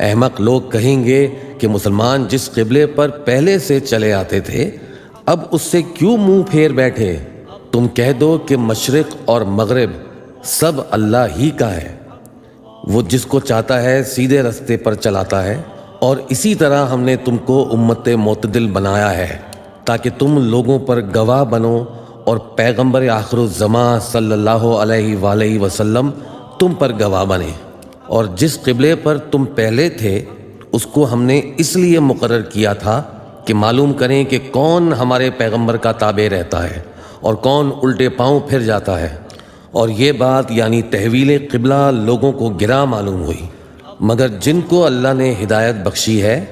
احمق لوگ کہیں گے کہ مسلمان جس قبلے پر پہلے سے چلے آتے تھے اب اس سے کیوں منہ پھیر بیٹھے؟ تم کہہ دو کہ مشرق اور مغرب سب اللہ ہی کا ہے، وہ جس کو چاہتا ہے سیدھے رستے پر چلاتا ہے، اور اسی طرح ہم نے تم کو امت معتدل بنایا ہے تاکہ تم لوگوں پر گواہ بنو اور پیغمبر آخر الزماں صلی اللہ علیہ وآلہ وسلم تم پر گواہ بنے۔ اور جس قبلے پر تم پہلے تھے اس کو ہم نے اس لیے مقرر کیا تھا کہ معلوم کریں کہ کون ہمارے پیغمبر کا تابع رہتا ہے اور کون الٹے پاؤں پھر جاتا ہے۔ اور یہ بات یعنی تحویل قبلہ لوگوں کو گرا معلوم ہوئی، مگر جن کو اللہ نے ہدایت بخشی ہے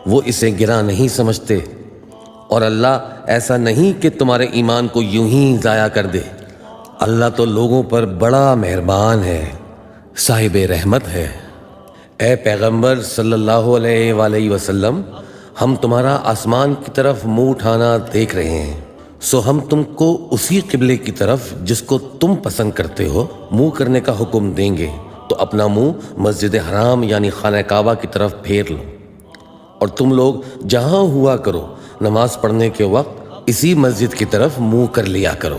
وہ اسے گرا نہیں سمجھتے۔ اور اللہ ایسا نہیں کہ تمہارے ایمان کو یوں ہی ضائع کر دے، اللہ تو لوگوں پر بڑا مہربان ہے، صاحب رحمت ہے۔ اے پیغمبر صلی اللہ علیہ وآلہ وسلم، ہم تمہارا آسمان کی طرف منہ اٹھانا دیکھ رہے ہیں، سو ہم تم کو اسی قبلے کی طرف جس کو تم پسند کرتے ہو منہ کرنے کا حکم دیں گے، تو اپنا منہ مسجد حرام یعنی خانہ کعبہ کی طرف پھیر لو، اور تم لوگ جہاں ہوا کرو نماز پڑھنے کے وقت اسی مسجد کی طرف منہ کر لیا کرو۔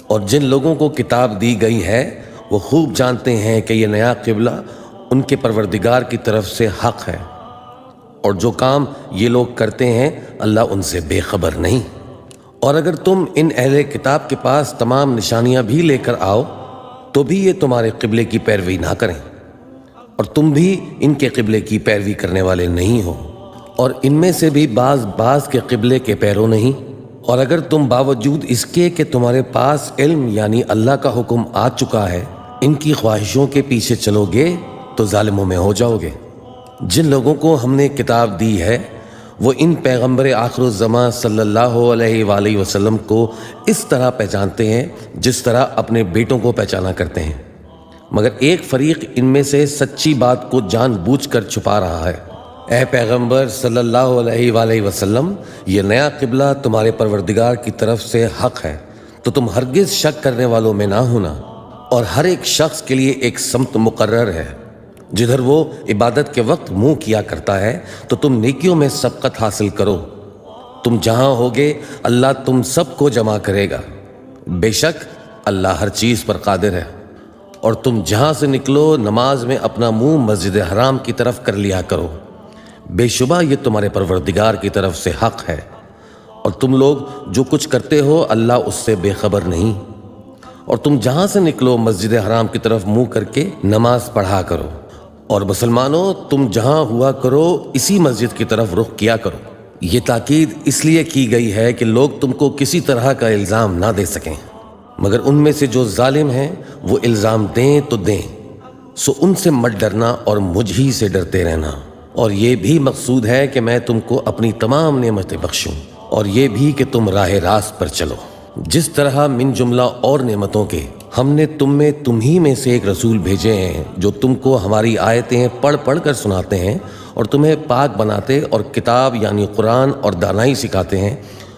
اور جن لوگوں کو کتاب دی گئی ہے وہ خوب جانتے ہیں کہ یہ نیا قبلہ ان کے پروردگار کی طرف سے حق ہے، اور جو کام یہ لوگ کرتے ہیں اللہ ان سے بے خبر نہیں۔ اور اگر تم ان اہل کتاب کے پاس تمام نشانیاں بھی لے کر آؤ تو بھی یہ تمہارے قبلے کی پیروی نہ کریں، اور تم بھی ان کے قبلے کی پیروی کرنے والے نہیں ہو، اور ان میں سے بھی بعض کے قبلے کے پیرو نہیں۔ اور اگر تم باوجود اس کے کہ تمہارے پاس علم یعنی اللہ کا حکم آ چکا ہے ان کی خواہشوں کے پیچھے چلو گے تو ظالموں میں ہو جاؤ گے۔ جن لوگوں کو ہم نے کتاب دی ہے وہ ان پیغمبر آخر الزماں صلی اللہ علیہ وآلہ وسلم کو اس طرح پہچانتے ہیں جس طرح اپنے بیٹوں کو پہچانا کرتے ہیں، مگر ایک فریق ان میں سے سچی بات کو جان بوجھ کر چھپا رہا ہے۔ اے پیغمبر صلی اللہ علیہ وآلہ وسلم، یہ نیا قبلہ تمہارے پروردگار کی طرف سے حق ہے، تو تم ہرگز شک کرنے والوں میں نہ ہونا، اور ہر ایک شخص کے لیے ایک سمت مقرر ہے جدھر وہ عبادت کے وقت منہ کیا کرتا ہے، تو تم نیکیوں میں سبقت حاصل کرو۔ تم جہاں ہوگے اللہ تم سب کو جمع کرے گا، بے شک اللہ ہر چیز پر قادر ہے۔ اور تم جہاں سے نکلو نماز میں اپنا منہ مسجد حرام کی طرف کر لیا کرو، بے شبہ یہ تمہارے پروردگار کی طرف سے حق ہے، اور تم لوگ جو کچھ کرتے ہو اللہ اس سے بے خبر نہیں۔ اور تم جہاں سے نکلو مسجد حرام کی طرف منہ کر کے نماز پڑھا کرو، اور مسلمانوں تم جہاں ہوا کرو اسی مسجد کی طرف رخ کیا کرو۔ یہ تاکید اس لیے کی گئی ہے کہ لوگ تم کو کسی طرح کا الزام نہ دے سکیں، مگر ان میں سے جو ظالم ہیں وہ الزام دیں تو دیں، سو ان سے مت ڈرنا اور مجھ ہی سے ڈرتے رہنا۔ اور یہ بھی مقصود ہے کہ میں تم کو اپنی تمام نعمتیں بخشوں، اور یہ بھی کہ تم راہ راست پر چلو۔ جس طرح من جملہ اور نعمتوں کے ہم نے تم ہی میں سے ایک رسول بھیجے ہیں جو تم کو ہماری آیتیں پڑھ پڑھ کر سناتے ہیں اور تمہیں پاک بناتے اور کتاب یعنی قرآن اور دانائی سکھاتے ہیں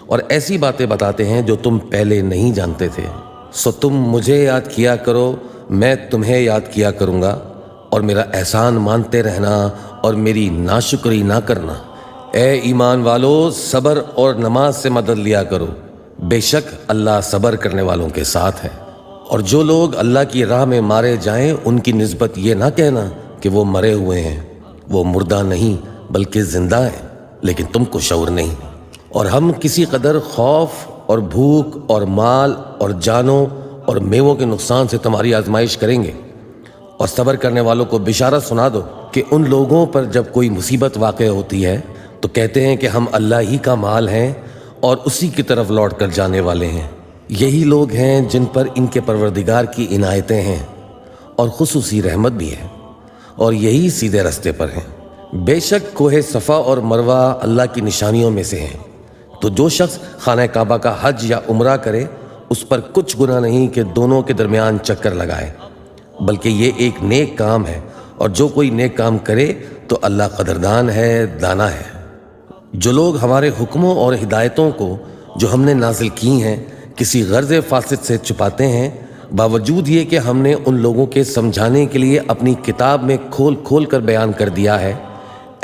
اور ایسی باتیں بتاتے ہیں جو تم پہلے نہیں جانتے تھے۔ سو تم مجھے یاد کیا کرو، میں تمہیں یاد کیا کروں گا، اور میرا احسان مانتے رہنا اور میری ناشکری نہ کرنا۔ اے ایمان والو، صبر اور نماز سے مدد لیا کرو، بے شک اللہ صبر کرنے والوں کے ساتھ ہے۔ اور جو لوگ اللہ کی راہ میں مارے جائیں ان کی نسبت یہ نہ کہنا کہ وہ مرے ہوئے ہیں، وہ مردہ نہیں بلکہ زندہ ہیں، لیکن تم کو شعور نہیں۔ اور ہم کسی قدر خوف اور بھوک اور مال اور جانوں اور میووں کے نقصان سے تمہاری آزمائش کریں گے، اور صبر کرنے والوں کو بشارت سنا دو کہ ان لوگوں پر جب کوئی مصیبت واقع ہوتی ہے تو کہتے ہیں کہ ہم اللہ ہی کا مال ہیں اور اسی کی طرف لوٹ کر جانے والے ہیں۔ یہی لوگ ہیں جن پر ان کے پروردگار کی عنایتیں ہیں اور خصوصی رحمت بھی ہے، اور یہی سیدھے رستے پر ہیں۔ بے شک کوہ صفا اور مروہ اللہ کی نشانیوں میں سے ہیں، تو جو شخص خانہ کعبہ کا حج یا عمرہ کرے اس پر کچھ گناہ نہیں کہ دونوں کے درمیان چکر لگائے، بلکہ یہ ایک نیک کام ہے، اور جو کوئی نیک کام کرے تو اللہ قدردان ہے، دانا ہے۔ جو لوگ ہمارے حکموں اور ہدایتوں کو جو ہم نے نازل کی ہیں کسی غرض فاسد سے چھپاتے ہیں، باوجود یہ کہ ہم نے ان لوگوں کے سمجھانے کے لیے اپنی کتاب میں کھول کھول کر بیان کر دیا ہے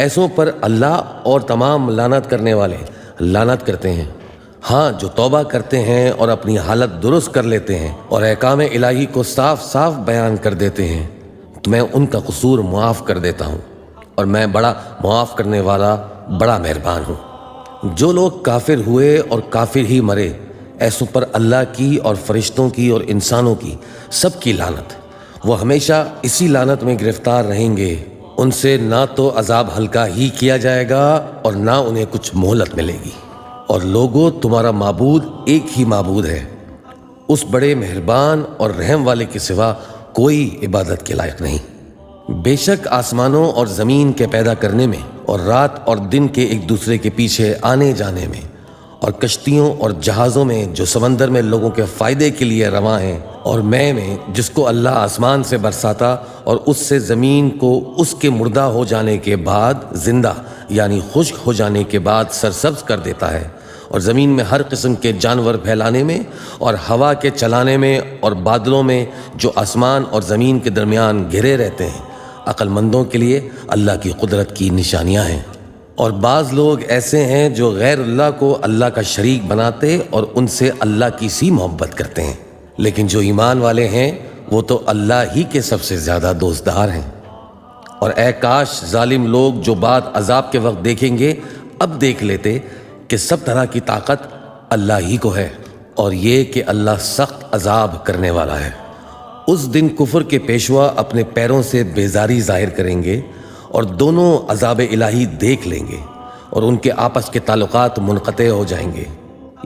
ایسوں پر اللہ اور تمام لعنت کرنے والے لعنت کرتے ہیں۔ ہاں، جو توبہ کرتے ہیں اور اپنی حالت درست کر لیتے ہیں اور احکام الہی کو صاف صاف بیان کر دیتے ہیں تو میں ان کا قصور معاف کر دیتا ہوں، اور میں بڑا معاف کرنے والا بڑا مہربان ہوں۔ جو لوگ کافر ہوئے اور کافر ہی مرے، ایسوں پر اللہ کی اور فرشتوں کی اور انسانوں کی سب کی لعنت، وہ ہمیشہ اسی لعنت میں گرفتار رہیں گے۔ ان سے نہ تو عذاب ہلکا ہی کیا جائے گا اور نہ انہیں کچھ مہلت ملے گی۔ اور لوگوں، تمہارا معبود ایک ہی معبود ہے، اس بڑے مہربان اور رحم والے کے سوا کوئی عبادت کے لائق نہیں۔ بے شک آسمانوں اور زمین کے پیدا کرنے میں اور رات اور دن کے ایک دوسرے کے پیچھے آنے جانے میں اور کشتیوں اور جہازوں میں جو سمندر میں لوگوں کے فائدے کے لیے رواں ہیں، اور میں جس کو اللہ آسمان سے برساتا اور اس سے زمین کو اس کے مردہ ہو جانے کے بعد زندہ یعنی خشک ہو جانے کے بعد سرسبز کر دیتا ہے، اور زمین میں ہر قسم کے جانور پھیلانے میں اور ہوا کے چلانے میں اور بادلوں میں جو آسمان اور زمین کے درمیان گھرے رہتے ہیں، عقل مندوں کے لیے اللہ کی قدرت کی نشانیاں ہیں۔ اور بعض لوگ ایسے ہیں جو غیر اللہ کو اللہ کا شریک بناتے اور ان سے اللہ کی سی محبت کرتے ہیں، لیکن جو ایمان والے ہیں وہ تو اللہ ہی کے سب سے زیادہ دوستدار ہیں۔ اور اے کاش ظالم لوگ جو بات عذاب کے وقت دیکھیں گے اب دیکھ لیتے کہ سب طرح کی طاقت اللہ ہی کو ہے، اور یہ کہ اللہ سخت عذاب کرنے والا ہے۔ اس دن کفر کے پیشوا اپنے پیروں سے بیزاری ظاہر کریں گے اور دونوں عذاب الہی دیکھ لیں گے، اور ان کے آپس کے تعلقات منقطع ہو جائیں گے۔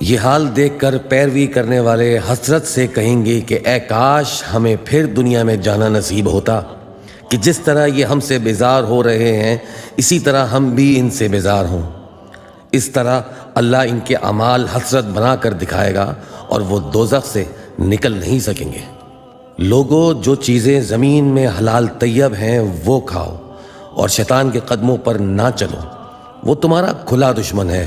یہ حال دیکھ کر پیروی کرنے والے حسرت سے کہیں گے کہ اے کاش ہمیں پھر دنیا میں جانا نصیب ہوتا کہ جس طرح یہ ہم سے بیزار ہو رہے ہیں اسی طرح ہم بھی ان سے بیزار ہوں۔ اس طرح اللہ ان کے اعمال حسرت بنا کر دکھائے گا اور وہ دوزخ سے نکل نہیں سکیں گے۔ لوگوں، جو چیزیں زمین میں حلال طیب ہیں وہ کھاؤ، اور شیطان کے قدموں پر نہ چلو، وہ تمہارا کھلا دشمن ہے۔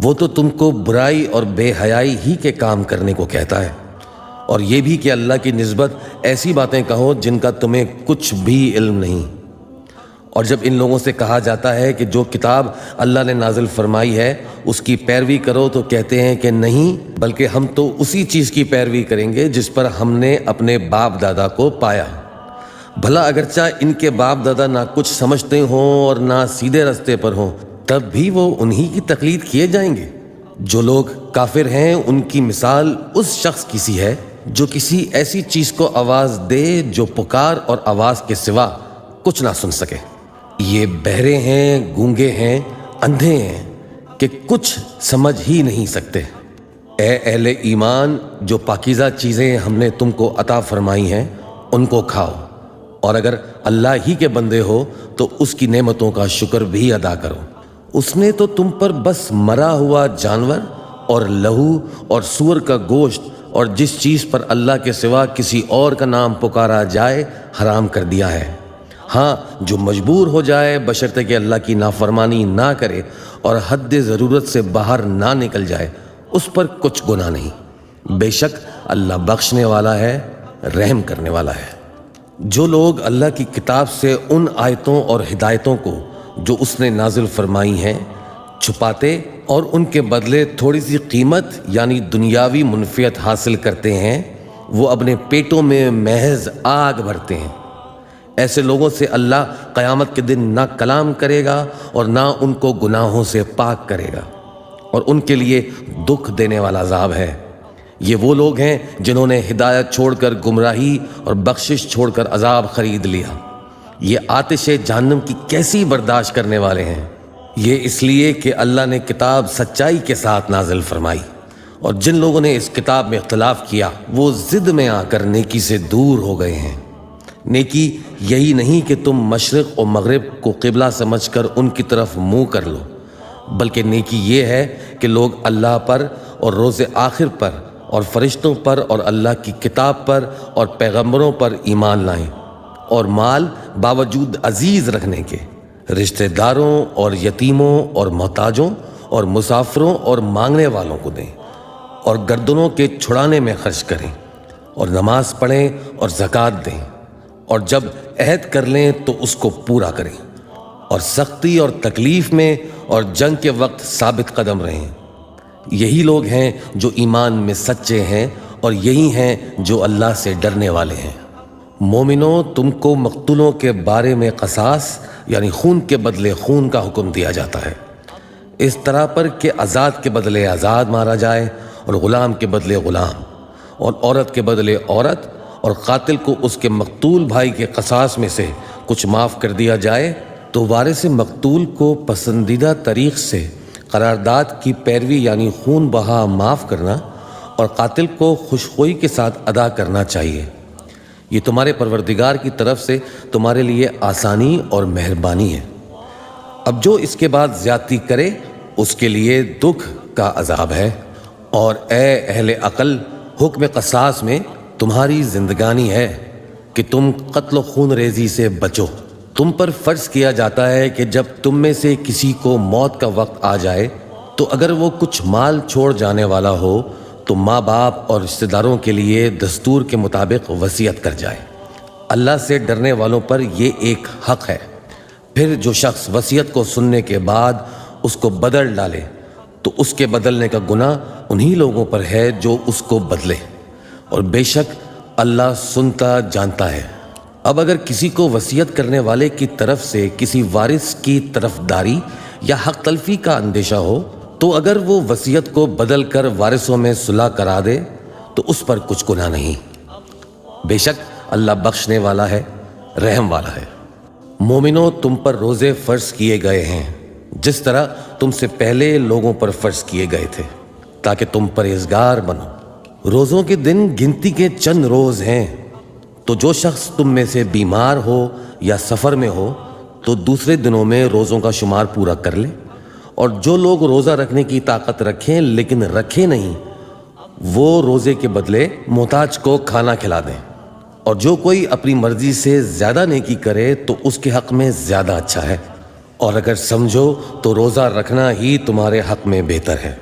وہ تو تم کو برائی اور بے حیائی ہی کے کام کرنے کو کہتا ہے، اور یہ بھی کہ اللہ کی نسبت ایسی باتیں کہو جن کا تمہیں کچھ بھی علم نہیں۔ اور جب ان لوگوں سے کہا جاتا ہے کہ جو کتاب اللہ نے نازل فرمائی ہے اس کی پیروی کرو تو کہتے ہیں کہ نہیں، بلکہ ہم تو اسی چیز کی پیروی کریں گے جس پر ہم نے اپنے باپ دادا کو پایا۔ بھلا اگرچہ ان کے باپ دادا نہ کچھ سمجھتے ہوں اور نہ سیدھے رستے پر ہوں، تب بھی وہ انہی کی تقلید کیے جائیں گے۔ جو لوگ کافر ہیں ان کی مثال اس شخص کی سی ہے جو کسی ایسی چیز کو آواز دے جو پکار اور آواز کے سوا کچھ نہ سن سکے۔ یہ بہرے ہیں، گونگے ہیں، اندھے ہیں کہ کچھ سمجھ ہی نہیں سکتے۔ اے اہل ایمان، جو پاکیزہ چیزیں ہم نے تم کو عطا فرمائی ہیں ان کو کھاؤ، اور اگر اللہ ہی کے بندے ہو تو اس کی نعمتوں کا شکر بھی ادا کرو۔ اس نے تو تم پر بس مرا ہوا جانور اور لہو اور سور کا گوشت اور جس چیز پر اللہ کے سوا کسی اور کا نام پکارا جائے حرام کر دیا ہے۔ ہاں، جو مجبور ہو جائے بشرطے کہ اللہ کی نافرمانی نہ کرے اور حد ضرورت سے باہر نہ نکل جائے، اس پر کچھ گناہ نہیں۔ بے شک اللہ بخشنے والا ہے، رحم کرنے والا ہے۔ جو لوگ اللہ کی کتاب سے ان آیتوں اور ہدایتوں کو جو اس نے نازل فرمائی ہیں چھپاتے اور ان کے بدلے تھوڑی سی قیمت یعنی دنیاوی منفعت حاصل کرتے ہیں، وہ اپنے پیٹوں میں محض آگ بھرتے ہیں۔ ایسے لوگوں سے اللہ قیامت کے دن نہ کلام کرے گا اور نہ ان کو گناہوں سے پاک کرے گا، اور ان کے لیے دکھ دینے والا عذاب ہے۔ یہ وہ لوگ ہیں جنہوں نے ہدایت چھوڑ کر گمراہی اور بخشش چھوڑ کر عذاب خرید لیا۔ یہ آتش جہنم کی کیسی برداشت کرنے والے ہیں۔ یہ اس لیے کہ اللہ نے کتاب سچائی کے ساتھ نازل فرمائی، اور جن لوگوں نے اس کتاب میں اختلاف کیا وہ ضد میں آ کر نیکی سے دور ہو گئے ہیں۔ نیکی یہی نہیں کہ تم مشرق و مغرب کو قبلہ سمجھ کر ان کی طرف منہ کر لو، بلکہ نیکی یہ ہے کہ لوگ اللہ پر اور روز آخر پر اور فرشتوں پر اور اللہ کی کتاب پر اور پیغمبروں پر ایمان لائیں، اور مال باوجود عزیز رکھنے کے رشتہ داروں اور یتیموں اور محتاجوں اور مسافروں اور مانگنے والوں کو دیں، اور گردنوں کے چھڑانے میں خرچ کریں، اور نماز پڑھیں اور زکوٰۃ دیں، اور جب عہد کر لیں تو اس کو پورا کریں، اور سختی اور تکلیف میں اور جنگ کے وقت ثابت قدم رہیں۔ یہی لوگ ہیں جو ایمان میں سچے ہیں اور یہی ہیں جو اللہ سے ڈرنے والے ہیں۔ مومنو، تم کو مقتولوں کے بارے میں قصاص یعنی خون کے بدلے خون کا حکم دیا جاتا ہے، اس طرح پر کہ آزاد کے بدلے آزاد مارا جائے اور غلام کے بدلے غلام، اور عورت کے بدلے عورت، اور قاتل کو اس کے مقتول بھائی کے قصاص میں سے کچھ معاف کر دیا جائے تو وارث مقتول کو پسندیدہ طریق سے قرارداد کی پیروی یعنی خون بہا معاف کرنا اور قاتل کو خوشخوئی کے ساتھ ادا کرنا چاہیے۔ یہ تمہارے پروردگار کی طرف سے تمہارے لیے آسانی اور مہربانی ہے۔ اب جو اس کے بعد زیادتی کرے اس کے لیے دکھ کا عذاب ہے۔ اور اے اہل عقل، حکم قصاص میں تمہاری زندگانی ہے کہ تم قتل و خون ریزی سے بچو۔ تم پر فرض کیا جاتا ہے کہ جب تم میں سے کسی کو موت کا وقت آ جائے تو اگر وہ کچھ مال چھوڑ جانے والا ہو تو ماں باپ اور رشتہ داروں کے لیے دستور کے مطابق وصیت کر جائے۔ اللہ سے ڈرنے والوں پر یہ ایک حق ہے۔ پھر جو شخص وصیت کو سننے کے بعد اس کو بدل ڈالے تو اس کے بدلنے کا گناہ انہی لوگوں پر ہے جو اس کو بدلے، اور بے شک اللہ سنتا جانتا ہے۔ اب اگر کسی کو وصیت کرنے والے کی طرف سے کسی وارث کی طرفداری یا حق تلفی کا اندیشہ ہو تو اگر وہ وصیت کو بدل کر وارثوں میں صلح کرا دے تو اس پر کچھ گناہ نہیں، بے شک اللہ بخشنے والا ہے، رحم والا ہے۔ مومنو، تم پر روزے فرض کیے گئے ہیں جس طرح تم سے پہلے لوگوں پر فرض کیے گئے تھے تاکہ تم پرہیزگار بنو۔ روزوں کے دن گنتی کے چند روز ہیں، تو جو شخص تم میں سے بیمار ہو یا سفر میں ہو تو دوسرے دنوں میں روزوں کا شمار پورا کر لے، اور جو لوگ روزہ رکھنے کی طاقت رکھیں لیکن رکھے نہیں وہ روزے کے بدلے محتاج کو کھانا کھلا دیں، اور جو کوئی اپنی مرضی سے زیادہ نیکی کرے تو اس کے حق میں زیادہ اچھا ہے، اور اگر سمجھو تو روزہ رکھنا ہی تمہارے حق میں بہتر ہے۔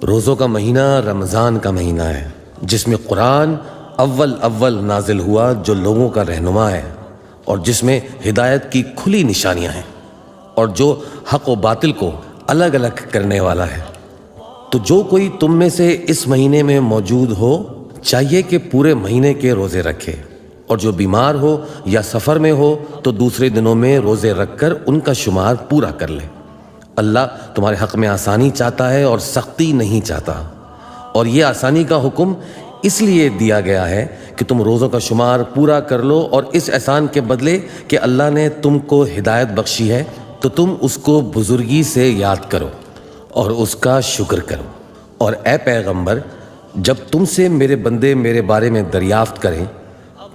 روزوں کا مہینہ رمضان کا مہینہ ہے جس میں قرآن اول نازل ہوا جو لوگوں کا رہنما ہے اور جس میں ہدایت کی کھلی نشانیاں ہیں اور جو حق و باطل کو الگ الگ کرنے والا ہے۔ تو جو کوئی تم میں سے اس مہینے میں موجود ہو چاہیے کہ پورے مہینے کے روزے رکھے، اور جو بیمار ہو یا سفر میں ہو تو دوسرے دنوں میں روزے رکھ کر ان کا شمار پورا کر لے۔ اللہ تمہارے حق میں آسانی چاہتا ہے اور سختی نہیں چاہتا، اور یہ آسانی کا حکم اس لیے دیا گیا ہے کہ تم روزوں کا شمار پورا کر لو، اور اس احسان کے بدلے کہ اللہ نے تم کو ہدایت بخشی ہے تو تم اس کو بزرگی سے یاد کرو اور اس کا شکر کرو۔ اور اے پیغمبر، جب تم سے میرے بندے میرے بارے میں دریافت کریں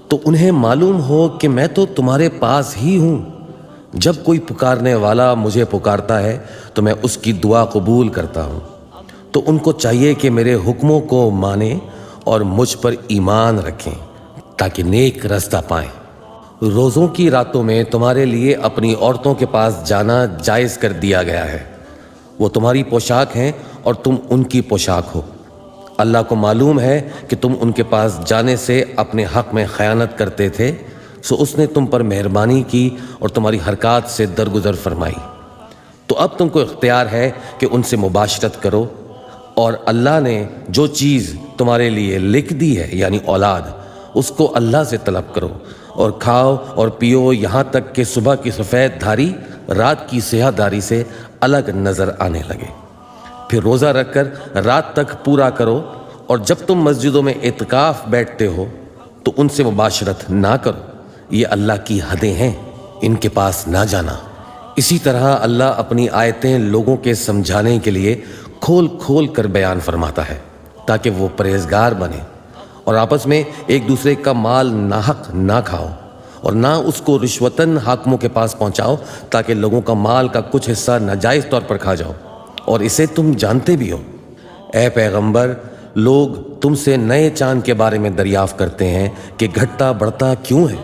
تو انہیں معلوم ہو کہ میں تو تمہارے پاس ہی ہوں۔ جب کوئی پکارنے والا مجھے پکارتا ہے تو میں اس کی دعا قبول کرتا ہوں۔ تو ان کو چاہیے کہ میرے حکموں کو مانیں اور مجھ پر ایمان رکھیں تاکہ نیک رستہ پائیں۔ روزوں کی راتوں میں تمہارے لیے اپنی عورتوں کے پاس جانا جائز کر دیا گیا ہے، وہ تمہاری پوشاک ہیں اور تم ان کی پوشاک ہو۔ اللہ کو معلوم ہے کہ تم ان کے پاس جانے سے اپنے حق میں خیانت کرتے تھے، سو اس نے تم پر مہربانی کی اور تمہاری حرکات سے درگزر فرمائی۔ تو اب تم کو اختیار ہے کہ ان سے مباشرت کرو، اور اللہ نے جو چیز تمہارے لیے لکھ دی ہے یعنی اولاد، اس کو اللہ سے طلب کرو، اور کھاؤ اور پیو یہاں تک کہ صبح کی سفید دھاری رات کی سیاہ دھاری سے الگ نظر آنے لگے۔ پھر روزہ رکھ کر رات تک پورا کرو، اور جب تم مسجدوں میں اعتکاف بیٹھتے ہو تو ان سے مباشرت نہ کرو، یہ اللہ کی حدیں ہیں، ان کے پاس نہ جانا۔ اسی طرح اللہ اپنی آیتیں لوگوں کے سمجھانے کے لیے کھول کھول کر بیان فرماتا ہے تاکہ وہ پرہیزگار بنے، اور آپس میں ایک دوسرے کا مال ناحق نہ کھاؤ، اور نہ اس کو رشوتاً حاکموں کے پاس پہنچاؤ تاکہ لوگوں کا مال کا کچھ حصہ ناجائز طور پر کھا جاؤ، اور اسے تم جانتے بھی ہو۔ اے پیغمبر، لوگ تم سے نئے چاند کے بارے میں دریافت کرتے ہیں کہ گھٹتا بڑھتا کیوں ہے؟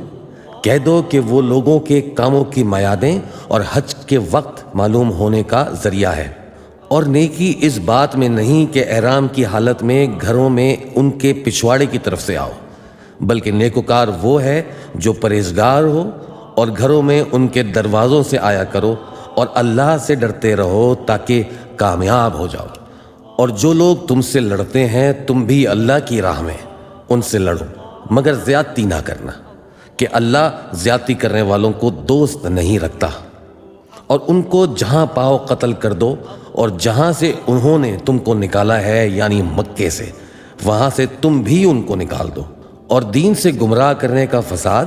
کہہ دو کہ وہ لوگوں کے کاموں کی میعادیں اور حج کے وقت معلوم ہونے کا ذریعہ ہے، اور نیکی اس بات میں نہیں کہ احرام کی حالت میں گھروں میں ان کے پچھواڑے کی طرف سے آؤ، بلکہ نیکوکار وہ ہے جو پرہیزگار ہو اور گھروں میں ان کے دروازوں سے آیا کرو اور اللہ سے ڈرتے رہو تاکہ کامیاب ہو جاؤ۔ اور جو لوگ تم سے لڑتے ہیں تم بھی اللہ کی راہ میں ان سے لڑو، مگر زیادتی نہ کرنا، کہ اللہ زیادتی کرنے والوں کو دوست نہیں رکھتا۔ اور ان کو جہاں پاؤ قتل کر دو، اور جہاں سے انہوں نے تم کو نکالا ہے یعنی مکے سے، وہاں سے تم بھی ان کو نکال دو۔ اور دین سے گمراہ کرنے کا فساد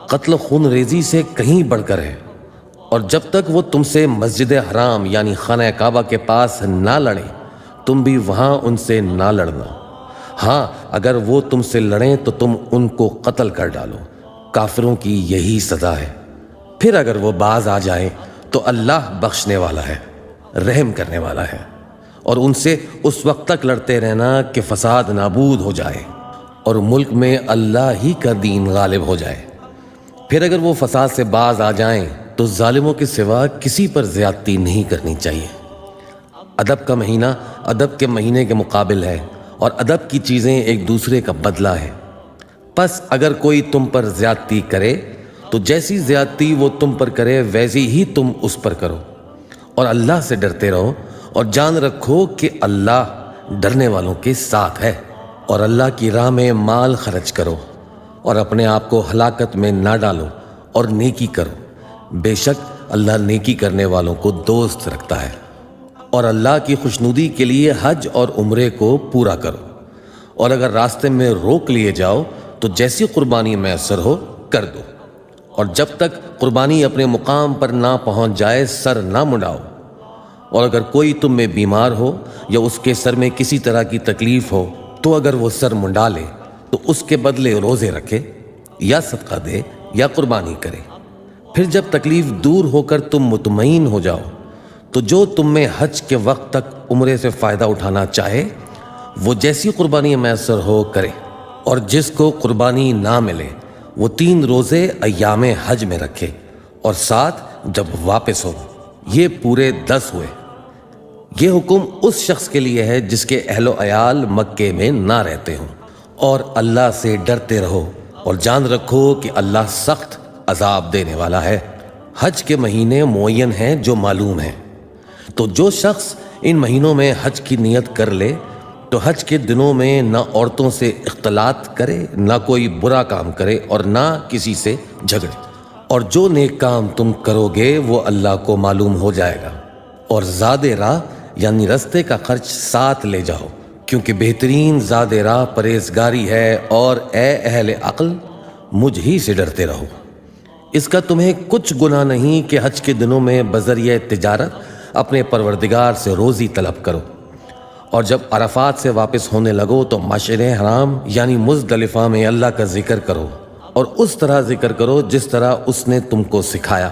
قتل خون ریزی سے کہیں بڑھ کر ہے۔ اور جب تک وہ تم سے مسجد حرام یعنی خانہ کعبہ کے پاس نہ لڑیں تم بھی وہاں ان سے نہ لڑنا۔ ہاں اگر وہ تم سے لڑیں تو تم ان کو قتل کر ڈالو، کافروں کی یہی سزا ہے۔ پھر اگر وہ باز آ جائیں تو اللہ بخشنے والا ہے، رحم کرنے والا ہے۔ اور ان سے اس وقت تک لڑتے رہنا کہ فساد نابود ہو جائے اور ملک میں اللہ ہی کا دین غالب ہو جائے۔ پھر اگر وہ فساد سے باز آ جائیں تو ظالموں کے سوا کسی پر زیادتی نہیں کرنی چاہیے۔ ادب کا مہینہ ادب کے مہینے کے مقابل ہے، اور ادب کی چیزیں ایک دوسرے کا بدلہ ہے۔ پس اگر کوئی تم پر زیادتی کرے تو جیسی زیادتی وہ تم پر کرے ویسی ہی تم اس پر کرو، اور اللہ سے ڈرتے رہو اور جان رکھو کہ اللہ ڈرنے والوں کے ساتھ ہے۔ اور اللہ کی راہ میں مال خرچ کرو اور اپنے آپ کو ہلاکت میں نہ ڈالو اور نیکی کرو، بے شک اللہ نیکی کرنے والوں کو دوست رکھتا ہے۔ اور اللہ کی خوشنودی کے لیے حج اور عمرے کو پورا کرو، اور اگر راستے میں روک لیے جاؤ تو جیسی قربانی میسر ہو کر دو، اور جب تک قربانی اپنے مقام پر نہ پہنچ جائے سر نہ منڈاؤ۔ اور اگر کوئی تم میں بیمار ہو یا اس کے سر میں کسی طرح کی تکلیف ہو تو اگر وہ سر منڈا لے تو اس کے بدلے روزے رکھے یا صدقہ دے یا قربانی کرے۔ پھر جب تکلیف دور ہو کر تم مطمئن ہو جاؤ تو جو تم میں حج کے وقت تک عمرے سے فائدہ اٹھانا چاہے وہ جیسی قربانی میسر ہو کرے۔ اور جس کو قربانی نہ ملے وہ 3 روزے ایام حج میں رکھے، اور 7 جب واپس ہو، یہ پورے 10 ہوئے۔ یہ حکم اس شخص کے لیے ہے جس کے اہل و عیال مکے میں نہ رہتے ہوں۔ اور اللہ سے ڈرتے رہو اور جان رکھو کہ اللہ سخت عذاب دینے والا ہے۔ حج کے مہینے معین ہیں جو معلوم ہیں، تو جو شخص ان مہینوں میں حج کی نیت کر لے تو حج کے دنوں میں نہ عورتوں سے اختلاط کرے، نہ کوئی برا کام کرے، اور نہ کسی سے جھگڑے۔ اور جو نیک کام تم کرو گے وہ اللہ کو معلوم ہو جائے گا۔ اور زاد راہ یعنی رستے کا خرچ ساتھ لے جاؤ، کیونکہ بہترین زاد راہ پرہیزگاری ہے۔ اور اے اہل عقل مجھ ہی سے ڈرتے رہو۔ اس کا تمہیں کچھ گناہ نہیں کہ حج کے دنوں میں بذریعہ تجارت اپنے پروردگار سے روزی طلب کرو۔ اور جب عرفات سے واپس ہونے لگو تو مشعر حرام یعنی مزدلفہ میں اللہ کا ذکر کرو، اور اس طرح ذکر کرو جس طرح اس نے تم کو سکھایا۔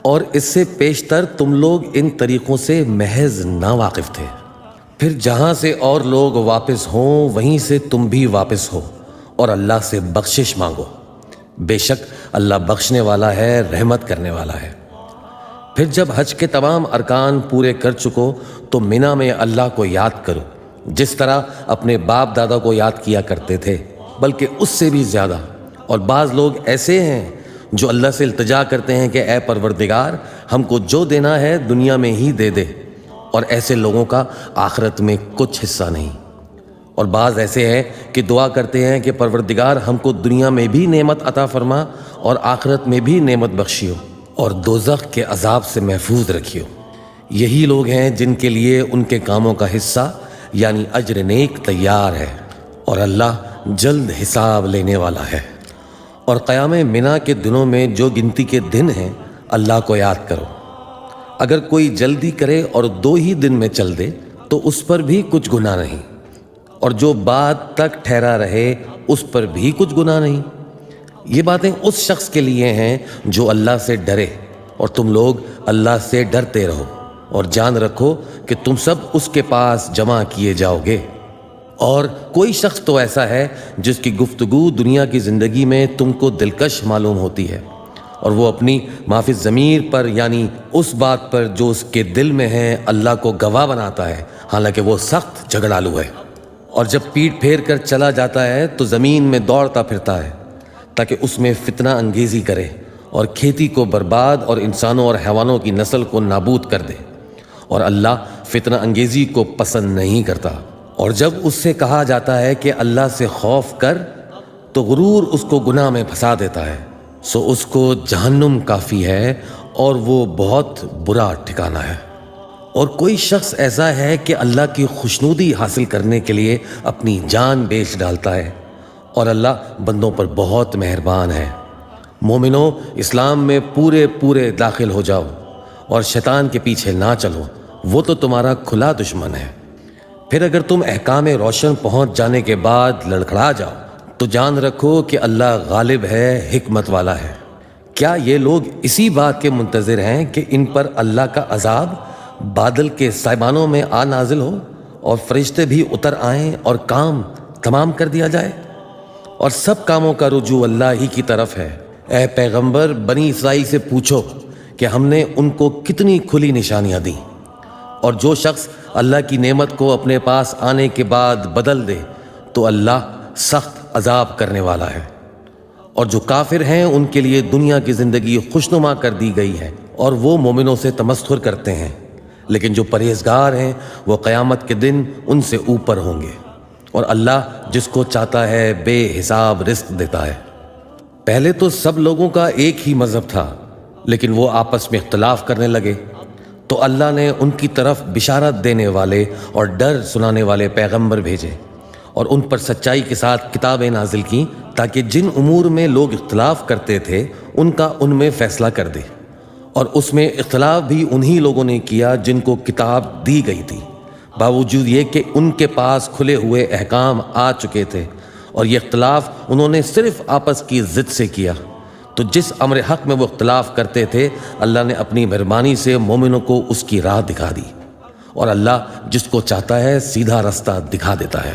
اور اس سے پیشتر تم لوگ ان طریقوں سے محض ناواقف تھے۔ پھر جہاں سے اور لوگ واپس ہوں وہیں سے تم بھی واپس ہو، اور اللہ سے بخشش مانگو، بے شک اللہ بخشنے والا ہے، رحمت کرنے والا ہے۔ پھر جب حج کے تمام ارکان پورے کر چکو تو مینا میں اللہ کو یاد کرو جس طرح اپنے باپ دادا کو یاد کیا کرتے تھے، بلکہ اس سے بھی زیادہ۔ اور بعض لوگ ایسے ہیں جو اللہ سے التجا کرتے ہیں کہ اے پروردگار ہم کو جو دینا ہے دنیا میں ہی دے دے، اور ایسے لوگوں کا آخرت میں کچھ حصہ نہیں۔ اور بعض ایسے ہیں کہ دعا کرتے ہیں کہ پروردگار ہم کو دنیا میں بھی نعمت عطا فرما اور آخرت میں بھی نعمت بخشیو اور دوزخ کے عذاب سے محفوظ رکھیو۔ یہی لوگ ہیں جن کے لیے ان کے کاموں کا حصہ یعنی اجر نیک تیار ہے، اور اللہ جلد حساب لینے والا ہے۔ اور قیام منا کے دنوں میں جو گنتی کے دن ہیں اللہ کو یاد کرو۔ اگر کوئی جلدی کرے اور 2 ہی دن میں چل دے تو اس پر بھی کچھ گناہ نہیں، اور جو بعد تک ٹھہرا رہے اس پر بھی کچھ گناہ نہیں۔ یہ باتیں اس شخص کے لیے ہیں جو اللہ سے ڈرے، اور تم لوگ اللہ سے ڈرتے رہو اور جان رکھو کہ تم سب اس کے پاس جمع کیے جاؤ گے۔ اور کوئی شخص تو ایسا ہے جس کی گفتگو دنیا کی زندگی میں تم کو دلکش معلوم ہوتی ہے، اور وہ اپنی معافی ضمیر پر یعنی اس بات پر جو اس کے دل میں ہے اللہ کو گواہ بناتا ہے، حالانکہ وہ سخت جھگڑالو ہے۔ اور جب پیٹ پھیر کر چلا جاتا ہے تو زمین میں دوڑتا پھرتا ہے تاکہ اس میں فتنہ انگیزی کرے، اور کھیتی کو برباد اور انسانوں اور حیوانوں کی نسل کو نابود کر دے، اور اللہ فتنہ انگیزی کو پسند نہیں کرتا۔ اور جب اس سے کہا جاتا ہے کہ اللہ سے خوف کر تو غرور اس کو گناہ میں پھنسا دیتا ہے، سو اس کو جہنم کافی ہے اور وہ بہت برا ٹھکانہ ہے۔ اور کوئی شخص ایسا ہے کہ اللہ کی خوشنودی حاصل کرنے کے لیے اپنی جان بیچ ڈالتا ہے، اور اللہ بندوں پر بہت مہربان ہے۔ مومنو، اسلام میں پورے داخل ہو جاؤ اور شیطان کے پیچھے نہ چلو، وہ تو تمہارا کھلا دشمن ہے۔ پھر اگر تم احکام روشن پہنچ جانے کے بعد لڑکھڑا جاؤ تو جان رکھو کہ اللہ غالب ہے، حکمت والا ہے۔ کیا یہ لوگ اسی بات کے منتظر ہیں کہ ان پر اللہ کا عذاب بادل کے سائبانوں میں آ نازل ہو اور فرشتے بھی اتر آئیں اور کام تمام کر دیا جائے؟ اور سب کاموں کا رجوع اللہ ہی کی طرف ہے۔ اے پیغمبر، بنی اسرائیل سے پوچھو کہ ہم نے ان کو کتنی کھلی نشانیاں دیں، اور جو شخص اللہ کی نعمت کو اپنے پاس آنے کے بعد بدل دے تو اللہ سخت عذاب کرنے والا ہے۔ اور جو کافر ہیں ان کے لیے دنیا کی زندگی خوشنما کر دی گئی ہے، اور وہ مومنوں سے تمسخر کرتے ہیں، لیکن جو پرہیزگار ہیں وہ قیامت کے دن ان سے اوپر ہوں گے، اور اللہ جس کو چاہتا ہے بے حساب رزق دیتا ہے۔ پہلے تو سب لوگوں کا ایک ہی مذہب تھا، لیکن وہ آپس میں اختلاف کرنے لگے، تو اللہ نے ان کی طرف بشارت دینے والے اور ڈر سنانے والے پیغمبر بھیجے، اور ان پر سچائی کے ساتھ کتابیں نازل کیں تاکہ جن امور میں لوگ اختلاف کرتے تھے ان کا ان میں فیصلہ کر دے۔ اور اس میں اختلاف بھی انہی لوگوں نے کیا جن کو کتاب دی گئی تھی، باوجود یہ کہ ان کے پاس کھلے ہوئے احکام آ چکے تھے، اور یہ اختلاف انہوں نے صرف آپس کی ضد سے کیا۔ تو جس امر حق میں وہ اختلاف کرتے تھے اللہ نے اپنی مہربانی سے مومنوں کو اس کی راہ دکھا دی، اور اللہ جس کو چاہتا ہے سیدھا رستہ دکھا دیتا ہے۔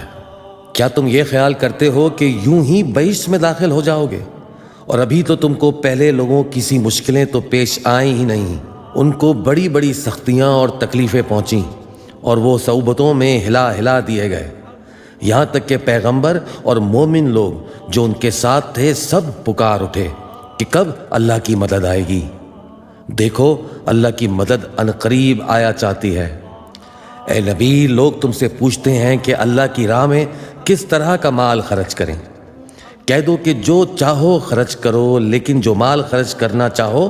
کیا تم یہ خیال کرتے ہو کہ یوں ہی بہشت میں داخل ہو جاؤ گے؟ اور ابھی تو تم کو پہلے لوگوں کی سی مشکلیں تو پیش آئیں ہی نہیں، ان کو بڑی بڑی سختیاں اور تکلیفیں پہنچیں، اور وہ صعوبتوں میں ہلا دیے گئے، یہاں تک کہ پیغمبر اور مومن لوگ جو ان کے ساتھ تھے سب پکار اٹھے کہ کب اللہ کی مدد آئے گی۔ دیکھو اللہ کی مدد عنقریب آیا چاہتی ہے۔ اے نبی، لوگ تم سے پوچھتے ہیں کہ اللہ کی راہ میں کس طرح کا مال خرچ کریں۔ کہہ دو کہ جو چاہو خرچ کرو، لیکن جو مال خرچ کرنا چاہو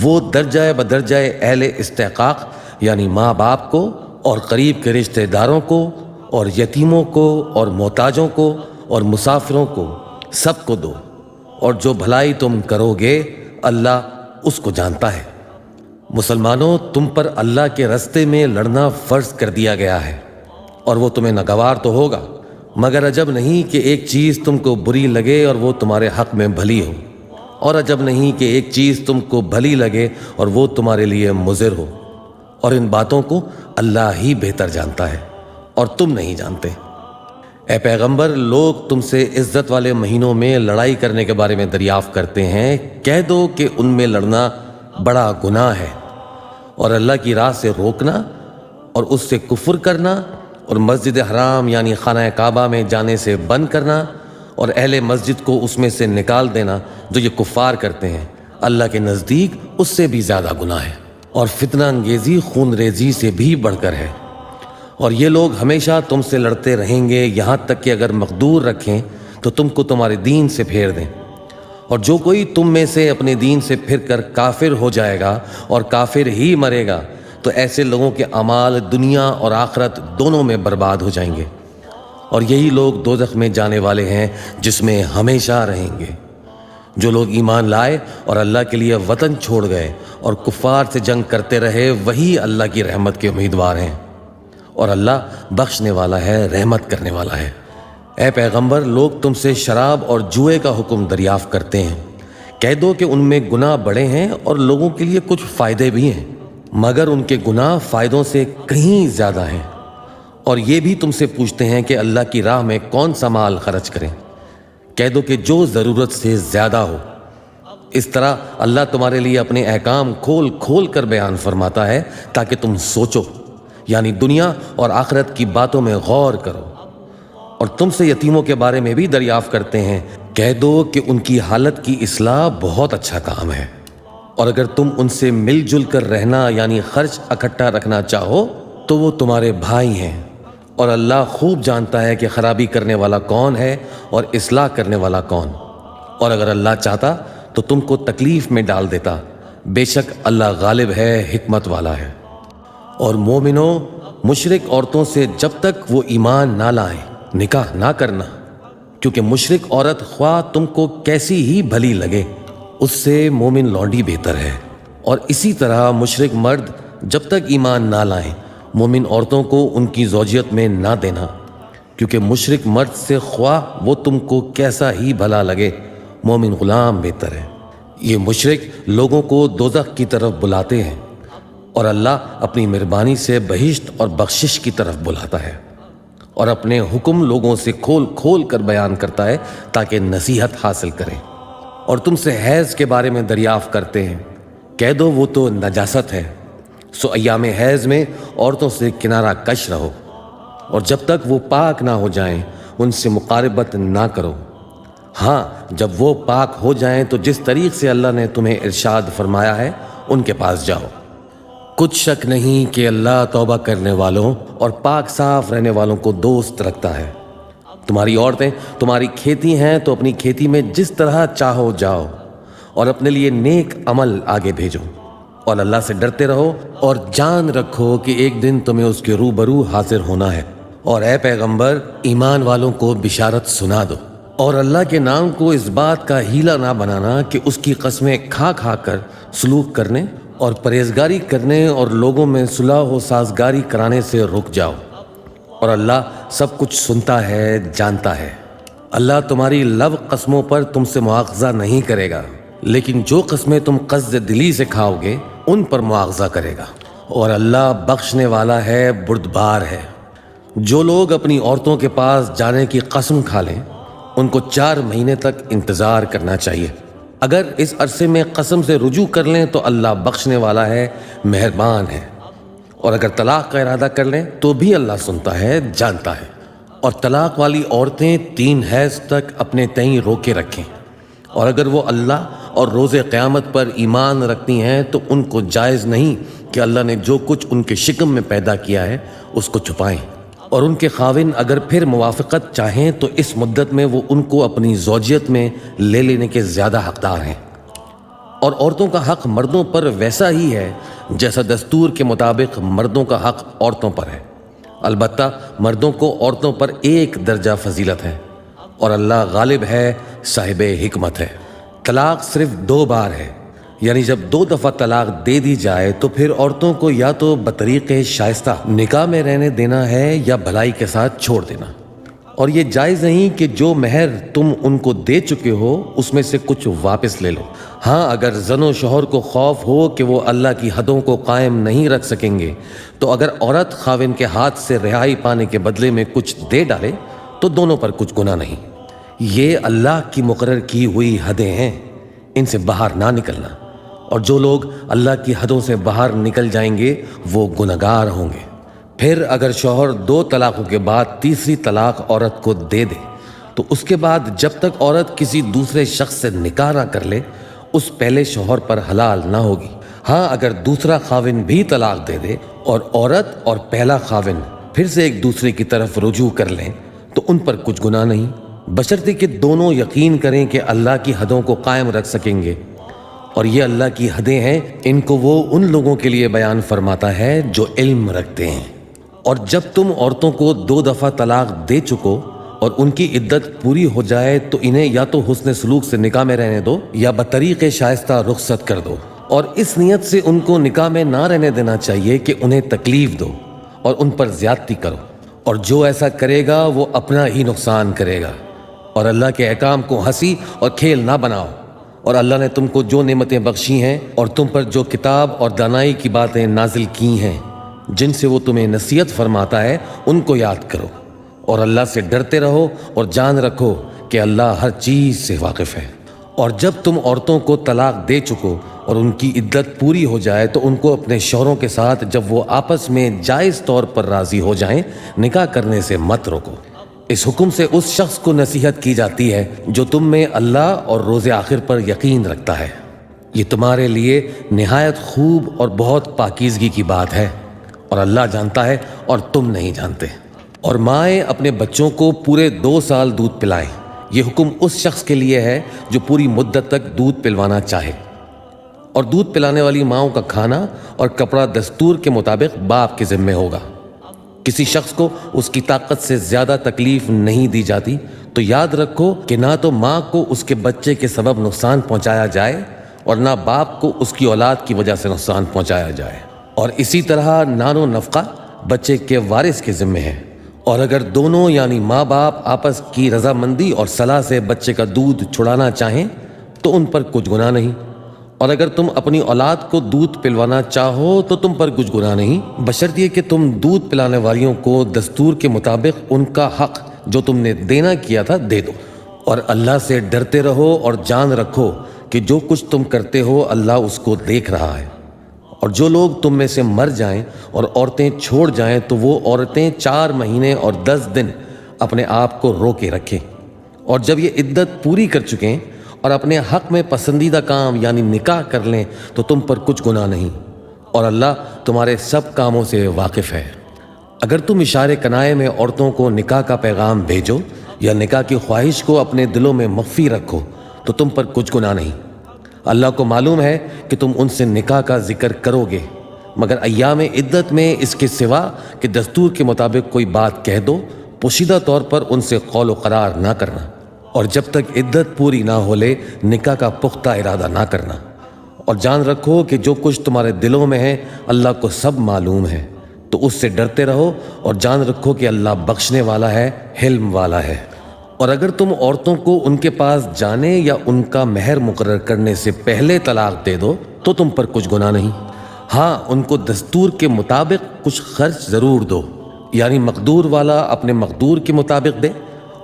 وہ درجہ بدرجہ اہل استحقاق یعنی ماں باپ کو اور قریب کے رشتہ داروں کو اور یتیموں کو اور محتاجوں کو اور مسافروں کو سب کو دو، اور جو بھلائی تم کرو گے اللہ اس کو جانتا ہے۔ مسلمانوں، تم پر اللہ کے راستے میں لڑنا فرض کر دیا گیا ہے، اور وہ تمہیں ناگوار تو ہوگا، مگر عجب نہیں کہ ایک چیز تم کو بری لگے اور وہ تمہارے حق میں بھلی ہو، اور عجب نہیں کہ ایک چیز تم کو بھلی لگے اور وہ تمہارے لیے مضر ہو، اور ان باتوں کو اللہ ہی بہتر جانتا ہے اور تم نہیں جانتے۔ اے پیغمبر، لوگ تم سے عزت والے مہینوں میں لڑائی کرنے کے بارے میں دریافت کرتے ہیں، کہہ دو کہ ان میں لڑنا بڑا گناہ ہے، اور اللہ کی راہ سے روکنا اور اس سے کفر کرنا اور مسجد حرام یعنی خانہ کعبہ میں جانے سے بند کرنا اور اہل مسجد کو اس میں سے نکال دینا جو یہ کفار کرتے ہیں، اللہ کے نزدیک اس سے بھی زیادہ گناہ ہے، اور فتنہ انگیزی خون ریزی سے بھی بڑھ کر ہے۔ اور یہ لوگ ہمیشہ تم سے لڑتے رہیں گے، یہاں تک کہ اگر مقدور رکھیں تو تم کو تمہارے دین سے پھیر دیں، اور جو کوئی تم میں سے اپنے دین سے پھر کر کافر ہو جائے گا اور کافر ہی مرے گا تو ایسے لوگوں کے اعمال دنیا اور آخرت دونوں میں برباد ہو جائیں گے، اور یہی لوگ دوزخ میں جانے والے ہیں جس میں ہمیشہ رہیں گے۔ جو لوگ ایمان لائے اور اللہ کے لیے وطن چھوڑ گئے اور کفار سے جنگ کرتے رہے وہی اللہ کی رحمت کے امیدوار ہیں، اور اللہ بخشنے والا ہے، رحمت کرنے والا ہے۔ اے پیغمبر، لوگ تم سے شراب اور جوئے کا حکم دریافت کرتے ہیں، کہہ دو کہ ان میں گناہ بڑے ہیں اور لوگوں کے لیے کچھ فائدے بھی ہیں، مگر ان کے گناہ فائدوں سے کہیں زیادہ ہیں۔ اور یہ بھی تم سے پوچھتے ہیں کہ اللہ کی راہ میں کون سا مال خرچ کریں، کہہ دو کہ جو ضرورت سے زیادہ ہو۔ اس طرح اللہ تمہارے لیے اپنے احکام کھول کھول کر بیان فرماتا ہے تاکہ تم سوچو، یعنی دنیا اور آخرت کی باتوں میں غور کرو۔ اور تم سے یتیموں کے بارے میں بھی دریافت کرتے ہیں، کہہ دو کہ ان کی حالت کی اصلاح بہت اچھا کام ہے، اور اگر تم ان سے مل جل کر رہنا یعنی خرچ اکٹھا رکھنا چاہو تو وہ تمہارے بھائی ہیں، اور اللہ خوب جانتا ہے کہ خرابی کرنے والا کون ہے اور اصلاح کرنے والا کون، اور اگر اللہ چاہتا تو تم کو تکلیف میں ڈال دیتا، بے شک اللہ غالب ہے، حکمت والا ہے۔ اور مومنو، مشرک عورتوں سے جب تک وہ ایمان نہ لائیں نکاح نہ کرنا، کیونکہ مشرک عورت خواہ تم کو کیسی ہی بھلی لگے اس سے مومن لونڈی بہتر ہے، اور اسی طرح مشرک مرد جب تک ایمان نہ لائیں مومن عورتوں کو ان کی زوجیت میں نہ دینا، کیونکہ مشرک مرد سے خواہ وہ تم کو کیسا ہی بھلا لگے مومن غلام بہتر ہے۔ یہ مشرک لوگوں کو دوزخ کی طرف بلاتے ہیں، اور اللہ اپنی مہربانی سے بہشت اور بخشش کی طرف بلاتا ہے، اور اپنے حکم لوگوں سے کھول کھول کر بیان کرتا ہے تاکہ نصیحت حاصل کریں۔ اور تم سے حیض کے بارے میں دریافت کرتے ہیں، کہہ دو وہ تو نجاست ہے، سو ایام حیض میں عورتوں سے کنارہ کش رہو، اور جب تک وہ پاک نہ ہو جائیں ان سے مقاربت نہ کرو، ہاں جب وہ پاک ہو جائیں تو جس طریق سے اللہ نے تمہیں ارشاد فرمایا ہے ان کے پاس جاؤ۔ کچھ شک نہیں کہ اللہ توبہ کرنے والوں اور پاک صاف رہنے والوں کو دوست رکھتا ہے۔ تمہاری عورتیں تمہاری کھیتی ہیں تو اپنی کھیتی میں جس طرح چاہو جاؤ، اور اپنے لیے نیک عمل آگے بھیجو، اور اللہ سے ڈرتے رہو، اور جان رکھو کہ ایک دن تمہیں اس کے روبرو حاضر ہونا ہے۔ اور اے پیغمبر، ایمان والوں کو بشارت سنا دو، اور اللہ کے نام کو اس بات کا ہیلا نہ بنانا کہ اس کی قسمیں کھا کھا کر سلوک کرنے اور پرہیزگاری کرنے اور لوگوں میں صلح و سازگاری کرانے سے رک جاؤ، اور اللہ سب کچھ سنتا ہے، جانتا ہے۔ اللہ تمہاری لغو قسموں پر تم سے مواخذہ نہیں کرے گا، لیکن جو قسمیں تم قصد دلی سے کھاؤ گے ان پر مواخذہ کرے گا، اور اللہ بخشنے والا ہے، بردبار ہے۔ جو لوگ اپنی عورتوں کے پاس جانے کی قسم کھا لیں ان کو 4 مہینے تک انتظار کرنا چاہیے، اگر اس عرصے میں قسم سے رجوع کر لیں تو اللہ بخشنے والا ہے، مہربان ہے، اور اگر طلاق کا ارادہ کر لیں تو بھی اللہ سنتا ہے، جانتا ہے۔ اور طلاق والی عورتیں 3 حیض تک اپنے تئیں روکے رکھیں، اور اگر وہ اللہ اور روز قیامت پر ایمان رکھتی ہیں تو ان کو جائز نہیں کہ اللہ نے جو کچھ ان کے شکم میں پیدا کیا ہے اس کو چھپائیں، اور ان کے خاوند اگر پھر موافقت چاہیں تو اس مدت میں وہ ان کو اپنی زوجیت میں لے لینے کے زیادہ حقدار ہیں۔ اور عورتوں کا حق مردوں پر ویسا ہی ہے جیسا دستور کے مطابق مردوں کا حق عورتوں پر ہے، البتہ مردوں کو عورتوں پر 1 درجہ فضیلت ہے، اور اللہ غالب ہے، صاحب حکمت ہے۔ طلاق صرف 2 بار ہے، یعنی جب 2 دفعہ طلاق دے دی جائے تو پھر عورتوں کو یا تو بطریق شائستہ نکاح میں رہنے دینا ہے یا بھلائی کے ساتھ چھوڑ دینا، اور یہ جائز نہیں کہ جو مہر تم ان کو دے چکے ہو اس میں سے کچھ واپس لے لو۔ ہاں اگر زن و شوہر کو خوف ہو کہ وہ اللہ کی حدوں کو قائم نہیں رکھ سکیں گے تو اگر عورت خاوند کے ہاتھ سے رہائی پانے کے بدلے میں کچھ دے ڈالے تو دونوں پر کچھ گناہ نہیں۔ یہ اللہ کی مقرر کی ہوئی حدیں ہیں، ان سے باہر نہ نکلنا، اور جو لوگ اللہ کی حدوں سے باہر نکل جائیں گے وہ گنہگار ہوں گے۔ پھر اگر شوہر 2 طلاقوں کے بعد تیسری طلاق عورت کو دے دے تو اس کے بعد جب تک عورت کسی دوسرے شخص سے نکاح نہ کر لے اس پہلے شوہر پر حلال نہ ہوگی۔ ہاں اگر دوسرا خاوند بھی طلاق دے دے اور عورت اور پہلا خاوند پھر سے ایک دوسرے کی طرف رجوع کر لیں تو ان پر کچھ گناہ نہیں، بشرطے کہ دونوں یقین کریں کہ اللہ کی حدوں کو قائم رکھ سکیں گے، اور یہ اللہ کی حدیں ہیں، ان کو وہ ان لوگوں کے لیے بیان فرماتا ہے جو علم رکھتے ہیں۔ اور جب تم عورتوں کو 2 دفعہ طلاق دے چکو اور ان کی عدت پوری ہو جائے تو انہیں یا تو حسن سلوک سے نکاح میں رہنے دو یا بطریق شائستہ رخصت کر دو، اور اس نیت سے ان کو نکاح میں نہ رہنے دینا چاہیے کہ انہیں تکلیف دو اور ان پر زیادتی کرو، اور جو ایسا کرے گا وہ اپنا ہی نقصان کرے گا، اور اللہ کے احکام کو ہنسی اور کھیل نہ بناؤ۔ اور اللہ نے تم کو جو نعمتیں بخشی ہیں اور تم پر جو کتاب اور دانائی کی باتیں نازل کی ہیں جن سے وہ تمہیں نصیحت فرماتا ہے ان کو یاد کرو، اور اللہ سے ڈرتے رہو، اور جان رکھو کہ اللہ ہر چیز سے واقف ہے۔ اور جب تم عورتوں کو طلاق دے چکو اور ان کی عدت پوری ہو جائے تو ان کو اپنے شوہروں کے ساتھ جب وہ آپس میں جائز طور پر راضی ہو جائیں نکاح کرنے سے مت روکو، اس حکم سے اس شخص کو نصیحت کی جاتی ہے جو تم میں اللہ اور روز آخر پر یقین رکھتا ہے۔ یہ تمہارے لیے نہایت خوب اور بہت پاکیزگی کی بات ہے، اور اللہ جانتا ہے اور تم نہیں جانتے۔ اور مائیں اپنے بچوں کو پورے 2 سال دودھ پلائیں۔ یہ حکم اس شخص کے لیے ہے جو پوری مدت تک دودھ پلوانا چاہے، اور دودھ پلانے والی ماؤں کا کھانا اور کپڑا دستور کے مطابق باپ کے ذمے ہوگا۔ کسی شخص کو اس کی طاقت سے زیادہ تکلیف نہیں دی جاتی تو یاد رکھو کہ نہ تو ماں کو اس کے بچے کے سبب نقصان پہنچایا جائے اور نہ باپ کو اس کی اولاد کی وجہ سے نقصان پہنچایا جائے، اور اسی طرح نان و نفقہ بچے کے وارث کے ذمے ہے۔ اور اگر دونوں یعنی ماں باپ آپس کی رضامندی اور صلاح سے بچے کا دودھ چھڑانا چاہیں تو ان پر کچھ گناہ نہیں، اور اگر تم اپنی اولاد کو دودھ پلوانا چاہو تو تم پر کچھ گناہ نہیں، بشرطیہ کہ تم دودھ پلانے والیوں کو دستور کے مطابق ان کا حق جو تم نے دینا کیا تھا دے دو۔ اور اللہ سے ڈرتے رہو اور جان رکھو کہ جو کچھ تم کرتے ہو اللہ اس کو دیکھ رہا ہے۔ اور جو لوگ تم میں سے مر جائیں اور عورتیں چھوڑ جائیں تو وہ عورتیں 4 مہینے اور 10 دن اپنے آپ کو روکے رکھیں، اور جب یہ عدت پوری کر چکیں اور اپنے حق میں پسندیدہ کام یعنی نکاح کر لیں تو تم پر کچھ گناہ نہیں، اور اللہ تمہارے سب کاموں سے واقف ہے۔ اگر تم اشارے کنائے میں عورتوں کو نکاح کا پیغام بھیجو یا نکاح کی خواہش کو اپنے دلوں میں مخفی رکھو تو تم پر کچھ گناہ نہیں۔ اللہ کو معلوم ہے کہ تم ان سے نکاح کا ذکر کرو گے، مگر ایام عدت میں اس کے سوا کہ دستور کے مطابق کوئی بات کہہ دو، پوشیدہ طور پر ان سے قول و قرار نہ کرنا، اور جب تک عدت پوری نہ ہو لے نکاح کا پختہ ارادہ نہ کرنا۔ اور جان رکھو کہ جو کچھ تمہارے دلوں میں ہے اللہ کو سب معلوم ہے، تو اس سے ڈرتے رہو اور جان رکھو کہ اللہ بخشنے والا ہے، حلم والا ہے۔ اور اگر تم عورتوں کو ان کے پاس جانے یا ان کا مہر مقرر کرنے سے پہلے طلاق دے دو تو تم پر کچھ گناہ نہیں، ہاں ان کو دستور کے مطابق کچھ خرچ ضرور دو، یعنی مقدور والا اپنے مقدور کے مطابق دے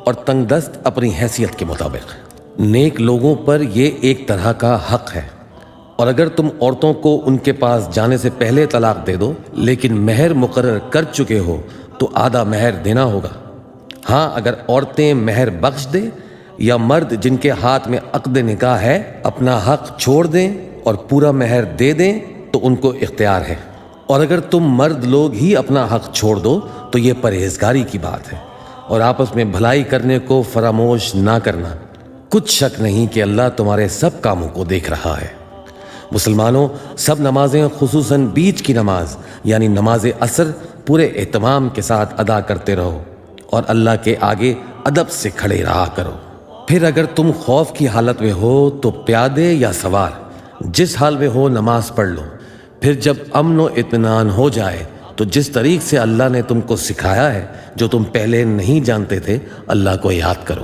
اور تنگ دست اپنی حیثیت کے مطابق۔ نیک لوگوں پر یہ ایک طرح کا حق ہے۔ اور اگر تم عورتوں کو ان کے پاس جانے سے پہلے طلاق دے دو لیکن مہر مقرر کر چکے ہو تو آدھا مہر دینا ہوگا۔ ہاں اگر عورتیں مہر بخش دیں یا مرد جن کے ہاتھ میں عقد نکاح ہے اپنا حق چھوڑ دیں اور پورا مہر دے دیں تو ان کو اختیار ہے، اور اگر تم مرد لوگ ہی اپنا حق چھوڑ دو تو یہ پرہیزگاری کی بات ہے، اور آپس میں بھلائی کرنے کو فراموش نہ کرنا۔ کچھ شک نہیں کہ اللہ تمہارے سب کاموں کو دیکھ رہا ہے۔ مسلمانوں، سب نمازیں خصوصاً بیچ کی نماز یعنی نماز عصر پورے اہتمام کے ساتھ ادا کرتے رہو، اور اللہ کے آگے ادب سے کھڑے رہا کرو۔ پھر اگر تم خوف کی حالت میں ہو تو پیادے یا سوار جس حال میں ہو نماز پڑھ لو، پھر جب امن و اطمینان ہو جائے تو جس طریق سے اللہ نے تم کو سکھایا ہے جو تم پہلے نہیں جانتے تھے اللہ کو یاد کرو۔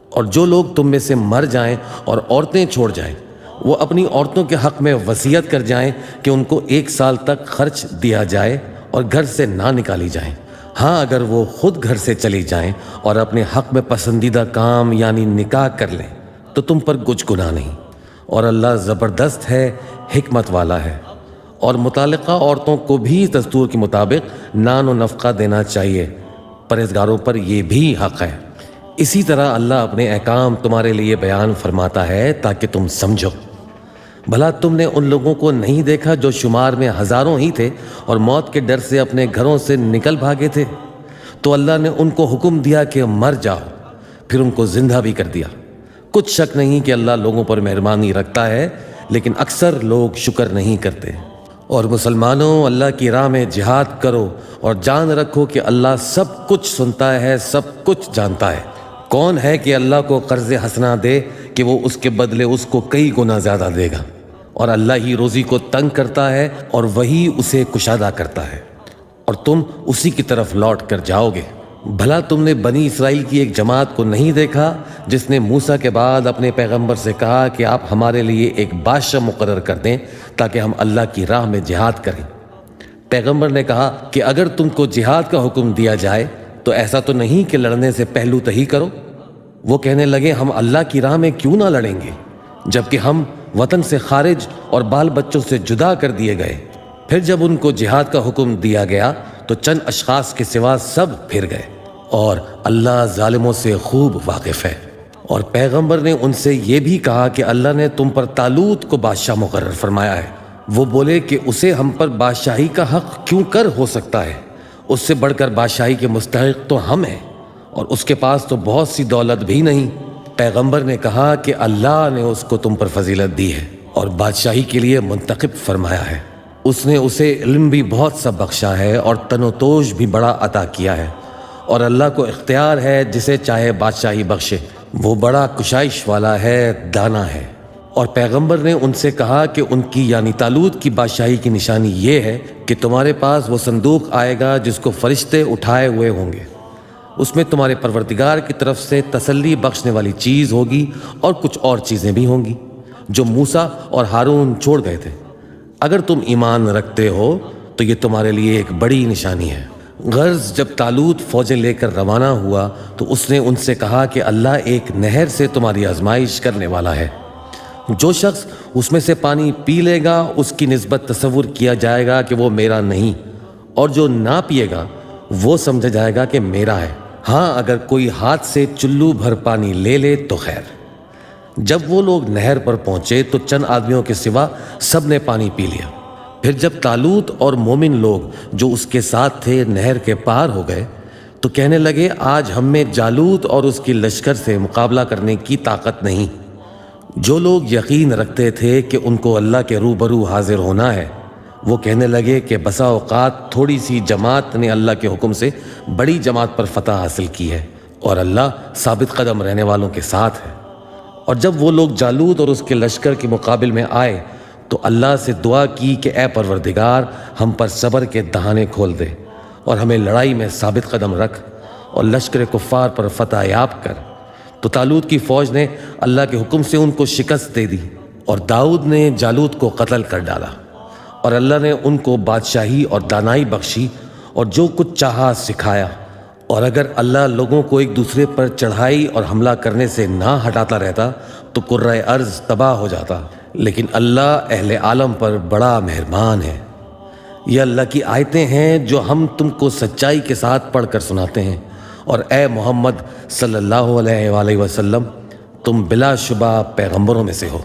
اور جو لوگ تم میں سے مر جائیں اور عورتیں چھوڑ جائیں وہ اپنی عورتوں کے حق میں وصیت کر جائیں کہ ان کو 1 سال تک خرچ دیا جائے اور گھر سے نہ نکالی جائیں، ہاں اگر وہ خود گھر سے چلی جائیں اور اپنے حق میں پسندیدہ کام یعنی نکاح کر لیں تو تم پر کچھ گناہ نہیں، اور اللہ زبردست ہے، حکمت والا ہے۔ اور متعلقہ عورتوں کو بھی دستور کے مطابق نان و نفقہ دینا چاہیے، پرہیزگاروں پر یہ بھی حق ہے۔ اسی طرح اللہ اپنے احکام تمہارے لیے بیان فرماتا ہے تاکہ تم سمجھو۔ بھلا تم نے ان لوگوں کو نہیں دیکھا جو شمار میں ہزاروں ہی تھے اور موت کے ڈر سے اپنے گھروں سے نکل بھاگے تھے، تو اللہ نے ان کو حکم دیا کہ مر جاؤ، پھر ان کو زندہ بھی کر دیا۔ کچھ شک نہیں کہ اللہ لوگوں پر مہربانی رکھتا ہے، لیکن اکثر لوگ شکر نہیں کرتے۔ اور مسلمانوں، اللہ کی راہ میں جہاد کرو اور جان رکھو کہ اللہ سب کچھ سنتا ہے، سب کچھ جانتا ہے۔ کون ہے کہ اللہ کو قرض حسنہ دے کہ وہ اس کے بدلے اس کو کئی گنا زیادہ دے گا؟ اور اللہ ہی روزی کو تنگ کرتا ہے اور وہی اسے کشادہ کرتا ہے، اور تم اسی کی طرف لوٹ کر جاؤ گے۔ بھلا تم نے بنی اسرائیل کی ایک جماعت کو نہیں دیکھا جس نے موسیٰ کے بعد اپنے پیغمبر سے کہا کہ آپ ہمارے لیے ایک بادشاہ مقرر کر دیں تاکہ ہم اللہ کی راہ میں جہاد کریں؟ پیغمبر نے کہا کہ اگر تم کو جہاد کا حکم دیا جائے تو ایسا تو نہیں کہ لڑنے سے پہلو تہی کرو۔ وہ کہنے لگے ہم اللہ کی راہ میں کیوں نہ لڑیں گے جبکہ ہم وطن سے خارج اور بال بچوں سے جدا کر دیے گئے۔ پھر جب ان کو جہاد کا حکم دیا گیا تو چند اشخاص کے سوا سب پھر گئے، اور اللہ ظالموں سے خوب واقف ہے۔ اور پیغمبر نے ان سے یہ بھی کہا کہ اللہ نے تم پر طالوت کو بادشاہ مقرر فرمایا ہے۔ وہ بولے کہ اسے ہم پر بادشاہی کا حق کیوں کر ہو سکتا ہے؟ اس سے بڑھ کر بادشاہی کے مستحق تو ہم ہیں، اور اس کے پاس تو بہت سی دولت بھی نہیں۔ پیغمبر نے کہا کہ اللہ نے اس کو تم پر فضیلت دی ہے اور بادشاہی کے لیے منتخب فرمایا ہے۔ اس نے اسے علم بھی بہت سا بخشا ہے اور تن و توش بھی بڑا عطا کیا ہے، اور اللہ کو اختیار ہے جسے چاہے بادشاہی بخشے۔ وہ بڑا کشائش والا ہے، دانا ہے۔ اور پیغمبر نے ان سے کہا کہ ان کی یعنی طالوت کی بادشاہی کی نشانی یہ ہے کہ تمہارے پاس وہ صندوق آئے گا جس کو فرشتے اٹھائے ہوئے ہوں گے۔ اس میں تمہارے پروردگار کی طرف سے تسلی بخشنے والی چیز ہوگی، اور کچھ اور چیزیں بھی ہوں گی جو موسیٰ اور ہارون چھوڑ گئے تھے۔ اگر تم ایمان رکھتے ہو تو یہ تمہارے لیے ایک بڑی نشانی ہے۔ غرض جب طالوت فوجیں لے کر روانہ ہوا تو اس نے ان سے کہا کہ اللہ ایک نہر سے تمہاری آزمائش کرنے والا ہے۔ جو شخص اس میں سے پانی پی لے گا اس کی نسبت تصور کیا جائے گا کہ وہ میرا نہیں، اور جو نہ پیے گا وہ سمجھا جائے گا کہ میرا ہے۔ ہاں اگر کوئی ہاتھ سے چلو بھر پانی لے لے تو خیر۔ جب وہ لوگ نہر پر پہنچے تو چند آدمیوں کے سوا سب نے پانی پی لیا۔ پھر جب طالوت اور مومن لوگ جو اس کے ساتھ تھے نہر کے پار ہو گئے تو کہنے لگے آج ہم میں جالوت اور اس کی لشکر سے مقابلہ کرنے کی طاقت نہیں۔ جو لوگ یقین رکھتے تھے کہ ان کو اللہ کے روبرو حاضر ہونا ہے وہ کہنے لگے کہ بسا اوقات تھوڑی سی جماعت نے اللہ کے حکم سے بڑی جماعت پر فتح حاصل کی ہے، اور اللہ ثابت قدم رہنے والوں کے ساتھ ہے۔ اور جب وہ لوگ جالوت اور اس کے لشکر کے مقابل میں آئے تو اللہ سے دعا کی کہ اے پروردگار ہم پر صبر کے دہانے کھول دے اور ہمیں لڑائی میں ثابت قدم رکھ اور لشکر کفار پر فتح یاب کر۔ تو طالوت کی فوج نے اللہ کے حکم سے ان کو شکست دے دی، اور داؤد نے جالوت کو قتل کر ڈالا، اور اللہ نے ان کو بادشاہی اور دانائی بخشی اور جو کچھ چاہا سکھایا۔ اور اگر اللہ لوگوں کو ایک دوسرے پر چڑھائی اور حملہ کرنے سے نہ ہٹاتا رہتا تو کرۂ ارض تباہ ہو جاتا، لیکن اللہ اہل عالم پر بڑا مہربان ہے۔ یہ اللہ کی آیتیں ہیں جو ہم تم کو سچائی کے ساتھ پڑھ کر سناتے ہیں، اور اے محمد صلی اللہ علیہ وآلہ وسلم تم بلا شبہ پیغمبروں میں سے ہو۔